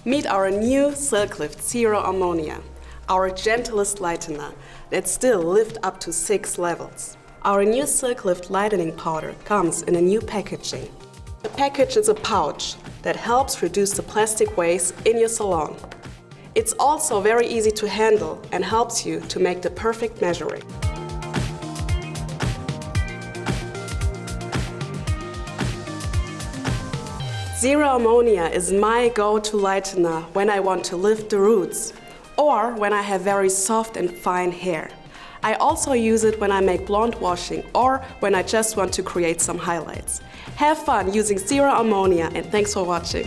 Meet our new SilkLift Zero Ammonia, our gentlest lightener that still lifts up to 6 levels. Our new SilkLift lightening powder comes in a new packaging. The package is a pouch that helps reduce the plastic waste in your salon. It's also very easy to handle and helps you to make the perfect measuring. Zero Ammonia is my go-to lightener when I want to lift the roots or when I have very soft and fine hair. I also use it when I make blonde washing or when I just want to create some highlights. Have fun using Zero Ammonia and thanks for watching.